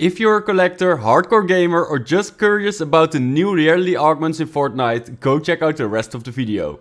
If you're a collector, hardcore gamer, or just curious about the new reality augments in Fortnite, go check out the rest of the video.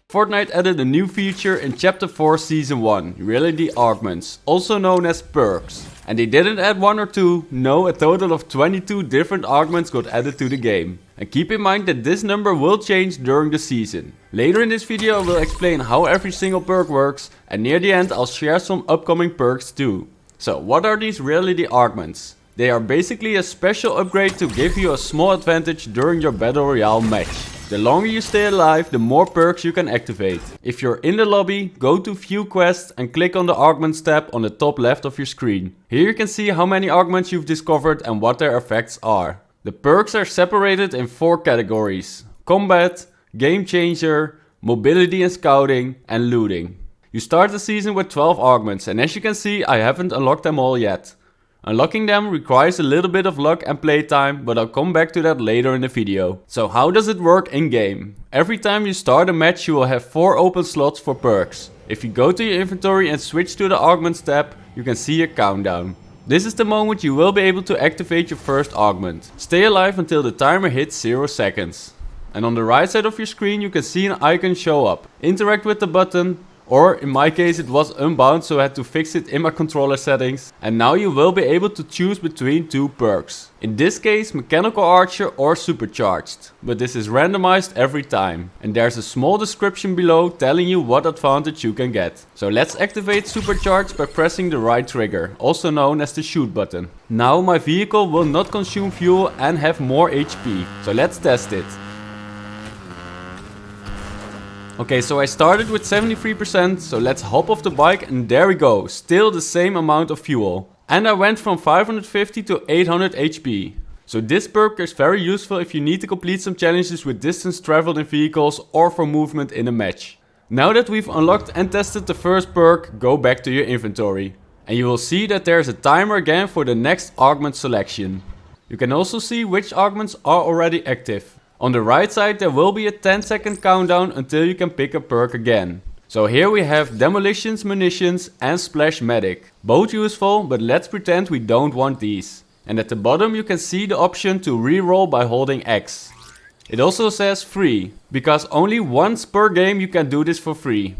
Fortnite added a new feature in Chapter 4 Season 1, Reality Augments, also known as perks. And they didn't add 1 or 2, no, a total of 22 different augments got added to the game. And keep in mind that this number will change during the season. Later in this video I will explain how every single perk works, and near the end I'll share some upcoming perks too. So what are these reality augments? They are basically a special upgrade to give you a small advantage during your battle royale match. The longer you stay alive, the more perks you can activate. If you're in the lobby, go to View Quests and click on the Augments tab on the top left of your screen. Here you can see how many augments you've discovered and what their effects are. The perks are separated in 4 categories: Combat, Game Changer, Mobility and Scouting, and Looting. You start the season with 12 augments, and as you can see I haven't unlocked them all yet. Unlocking them requires a little bit of luck and playtime, but I'll come back to that later in the video. So how does it work in game? Every time you start a match you will have 4 open slots for perks. If you go to your inventory and switch to the Augments tab, you can see a countdown. This is the moment you will be able to activate your first augment. Stay alive until the timer hits 0 seconds. And on the right side of your screen you can see an icon show up. Interact with the button. Or in my case it was unbound, so I had to fix it in my controller settings. And now you will be able to choose between 2 perks. In this case Mechanical Archer or Supercharged. But this is randomized every time. And there's a small description below telling you what advantage you can get. So let's activate Supercharged by pressing the right trigger, also known as the shoot button. Now my vehicle will not consume fuel and have more HP. So let's test it. Okay, so I started with 73%, so let's hop off the bike and there we go, still the same amount of fuel. And I went from 550 to 800 HP. So this perk is very useful if you need to complete some challenges with distance traveled in vehicles or for movement in a match. Now that we've unlocked and tested the first perk, go back to your inventory. And you will see that there's a timer again for the next augment selection. You can also see which augments are already active. On the right side there will be a 10-second countdown until you can pick a perk again. So here we have Demolitions, Munitions and Splash Medic. Both useful, but let's pretend we don't want these. And at the bottom you can see the option to reroll by holding X. It also says free, because only once per game you can do this for free.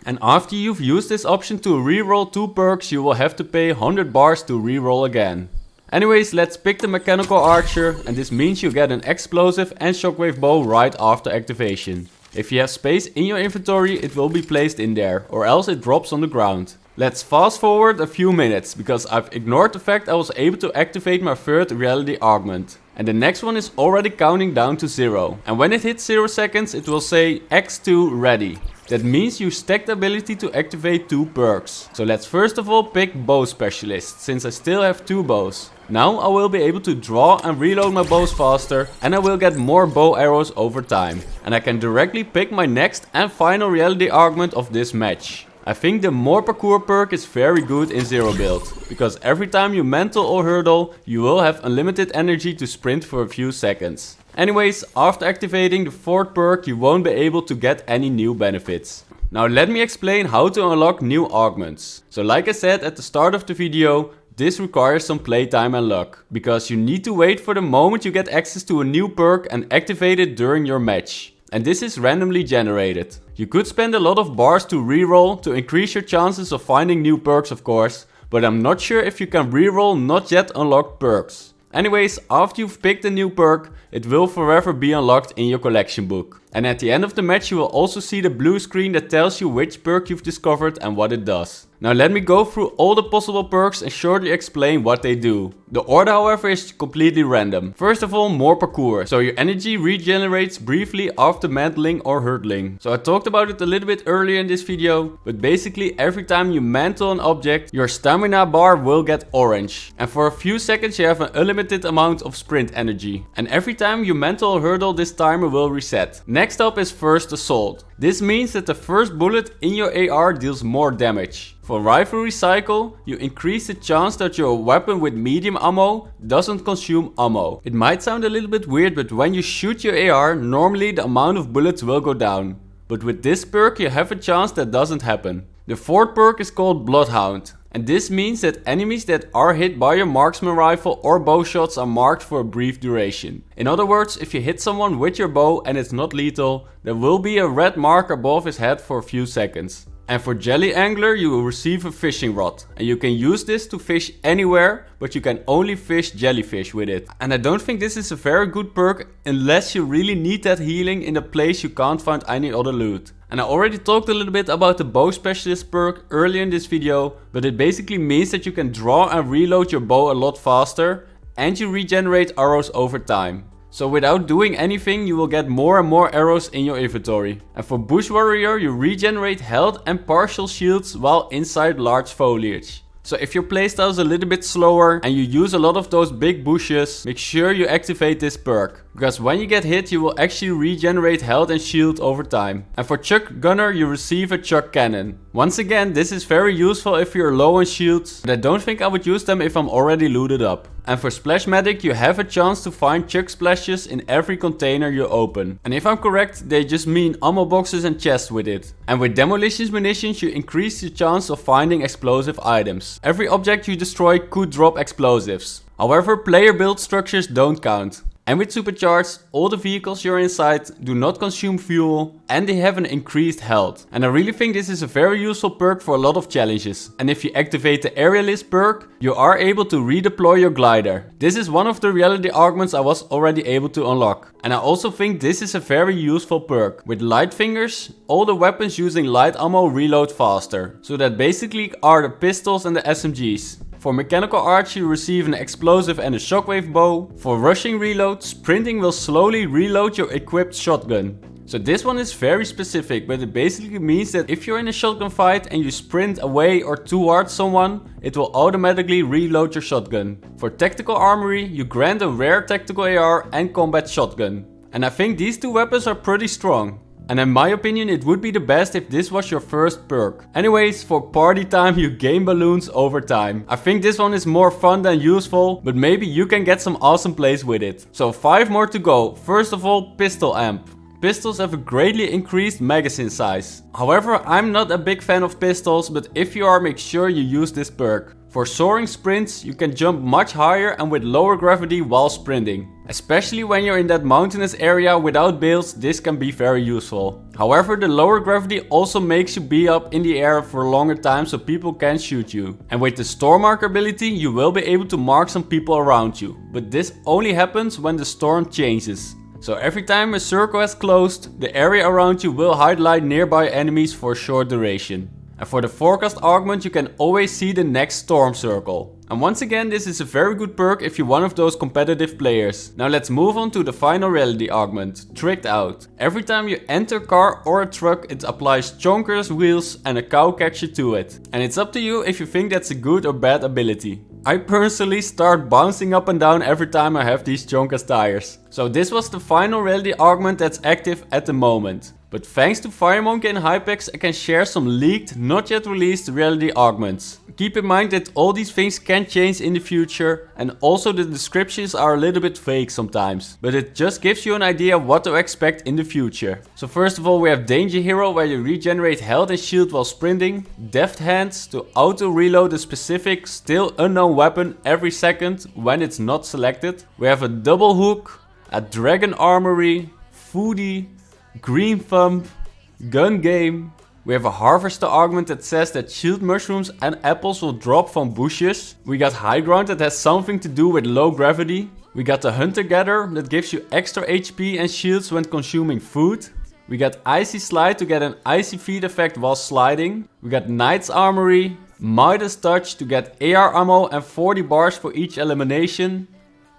And after you've used this option to reroll 2 perks you will have to pay 100 bars to reroll again. Anyways, let's pick the Mechanical Archer, and this means you get an explosive and shockwave bow right after activation. If you have space in your inventory it will be placed in there, or else it drops on the ground. Let's fast forward a few minutes, because I've ignored the fact I was able to activate my third reality augment. And the next one is already counting down to 0. And when it hits 0 seconds it will say X2 ready. That means you stack the ability to activate 2 perks. So let's first of all pick Bow Specialist, since I still have 2 bows. Now I will be able to draw and reload my bows faster, and I will get more bow arrows over time. And I can directly pick my next and final reality augment of this match. I think the More Parkour perk is very good in zero build, because every time you mantle or hurdle you will have unlimited energy to sprint for a few seconds. Anyways, after activating the 4th perk you won't be able to get any new benefits. Now let me explain how to unlock new augments. So like I said at the start of the video, this requires some playtime and luck, because you need to wait for the moment you get access to a new perk and activate it during your match. And this is randomly generated. You could spend a lot of bars to reroll to increase your chances of finding new perks of course, but I'm not sure if you can reroll not yet unlocked perks. Anyways, after you've picked a new perk, it will forever be unlocked in your collection book. And at the end of the match you will also see the blue screen that tells you which perk you've discovered and what it does. Now let me go through all the possible perks and shortly explain what they do. The order however is completely random. First of all, More Parkour. So your energy regenerates briefly after mantling or hurdling. So I talked about it a little bit earlier in this video, but basically every time you mantle an object, your stamina bar will get orange. And for a few seconds you have an unlimited amount of sprint energy. And every time you mantle or hurdle this timer will reset. Next up is First Assault. This means that the first bullet in your AR deals more damage. For Rifle Recycle, you increase the chance that your weapon with medium ammo doesn't consume ammo. It might sound a little bit weird, but when you shoot your AR, normally the amount of bullets will go down. But with this perk you have a chance that doesn't happen. The fourth perk is called Bloodhound. And this means that enemies that are hit by your marksman rifle or bow shots are marked for a brief duration. In other words, if you hit someone with your bow and it's not lethal, there will be a red mark above his head for a few seconds. And for Jelly Angler, you will receive a fishing rod. And you can use this to fish anywhere, but you can only fish jellyfish with it. And I don't think this is a very good perk unless you really need that healing in a place you can't find any other loot. And I already talked a little bit about the bow specialist perk earlier in this video, but it basically means that you can draw and reload your bow a lot faster and you regenerate arrows over time. So without doing anything, you will get more and more arrows in your inventory. And for Bush Warrior, you regenerate health and partial shields while inside large foliage. So if your playstyle is a little bit slower and you use a lot of those big bushes, make sure you activate this perk. Because when you get hit, you will actually regenerate health and shield over time. And for Chuck Gunner, you receive a Chuck Cannon. Once again, this is very useful if you're low on shields, but I don't think I would use them if I'm already looted up. And for Splash Medic, you have a chance to find Chuck splashes in every container you open. And if I'm correct, they just mean ammo boxes and chests with it. And with Demolitions munitions, you increase the chance of finding explosive items. Every object you destroy could drop explosives. However, player built structures don't count. And with Supercharged, all the vehicles you're inside do not consume fuel and they have an increased health. And I really think this is a very useful perk for a lot of challenges. And if you activate the Aerialist perk, you are able to redeploy your glider. This is one of the reality augments I was already able to unlock. And I also think this is a very useful perk. With Light Fingers, all the weapons using light ammo reload faster. So that basically are the pistols and the SMGs. For Mechanical Arch, you receive an explosive and a shockwave bow. For rushing reload, sprinting will slowly reload your equipped shotgun. So this one is very specific, but it basically means that if you're in a shotgun fight and you sprint away or towards someone, it will automatically reload your shotgun. For Tactical Armory, you grant a rare tactical AR and combat shotgun. And I think these two weapons are pretty strong. And in my opinion, it would be the best if this was your first perk. Anyways, for party time, you gain balloons over time. I think this one is more fun than useful, but maybe you can get some awesome plays with it. So 5 more to go. First of all, Pistol Amp. Pistols have a greatly increased magazine size. However, I'm not a big fan of pistols, but if you are, make sure you use this perk. For soaring sprints, you can jump much higher and with lower gravity while sprinting. Especially when you're in that mountainous area without bales, this can be very useful. However, the lower gravity also makes you be up in the air for a longer time so people can't shoot you. And with the Storm Mark ability, you will be able to mark some people around you. But this only happens when the storm changes. So every time a circle has closed, the area around you will highlight nearby enemies for a short duration. And for the Forecast Augment, you can always see the next storm circle. And once again, this is a very good perk if you're one of those competitive players. Now let's move on to the final reality augment, Tricked Out. Every time you enter a car or a truck, it applies chonkers, wheels and a cow catcher to it. And it's up to you if you think that's a good or bad ability. I personally start bouncing up and down every time I have these chonkers tires. So this was the final reality augment that's active at the moment. But thanks to Firemonkey and Hypex, I can share some leaked, not yet released reality augments. Keep in mind that all these things can change in the future, and also the descriptions are a little bit vague sometimes. But it just gives you an idea what to expect in the future. So first of all, we have Danger Hero, where you regenerate health and shield while sprinting. Deft Hands, to auto reload a specific, still unknown weapon every second when it's not selected. We have a Double Hook, a Dragon Armory, Foodie, Green Thumb, Gun Game. We have a Harvester augment that says that shield mushrooms and apples will drop from bushes. We got High Ground that has something to do with low gravity. We got the Hunter Gatherer that gives you extra HP and shields when consuming food. We got Icy Slide to get an icy feet effect while sliding. We got Knight's Armory, Midas Touch to get AR ammo and 40 bars for each elimination.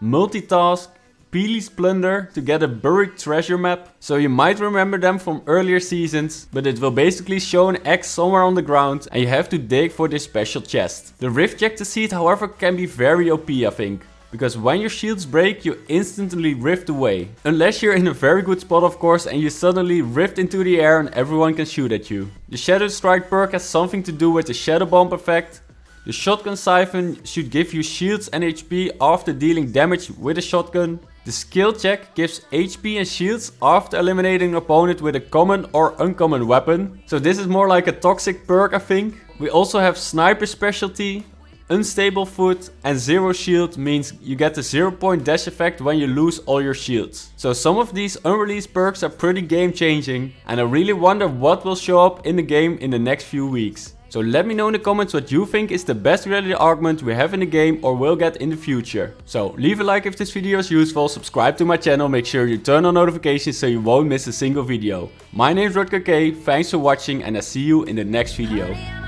Multitask, Peely's Plunder to get a buried treasure map. So you might remember them from earlier seasons, but it will basically show an X somewhere on the ground and you have to dig for this special chest. The Riftjector seed, however, can be very OP, I think. Because when your shields break, you instantly rift away. Unless you're in a very good spot, of course, and you suddenly rift into the air and everyone can shoot at you. The Shadow Strike perk has something to do with the Shadow Bomb effect. The Shotgun Siphon should give you shields and HP after dealing damage with a shotgun. The skill check gives HP and shields after eliminating an opponent with a common or uncommon weapon. So this is more like a toxic perk, I think. We also have sniper specialty, unstable foot, and zero shield means you get the 0-point dash effect when you lose all your shields. So some of these unreleased perks are pretty game changing, and I really wonder what will show up in the game in the next few weeks. So let me know in the comments what you think is the best reality augment we have in the game or will get in the future. So leave a like if this video is useful, subscribe to my channel, make sure you turn on notifications so you won't miss a single video. My name is RutgerK, thanks for watching and I see you in the next video.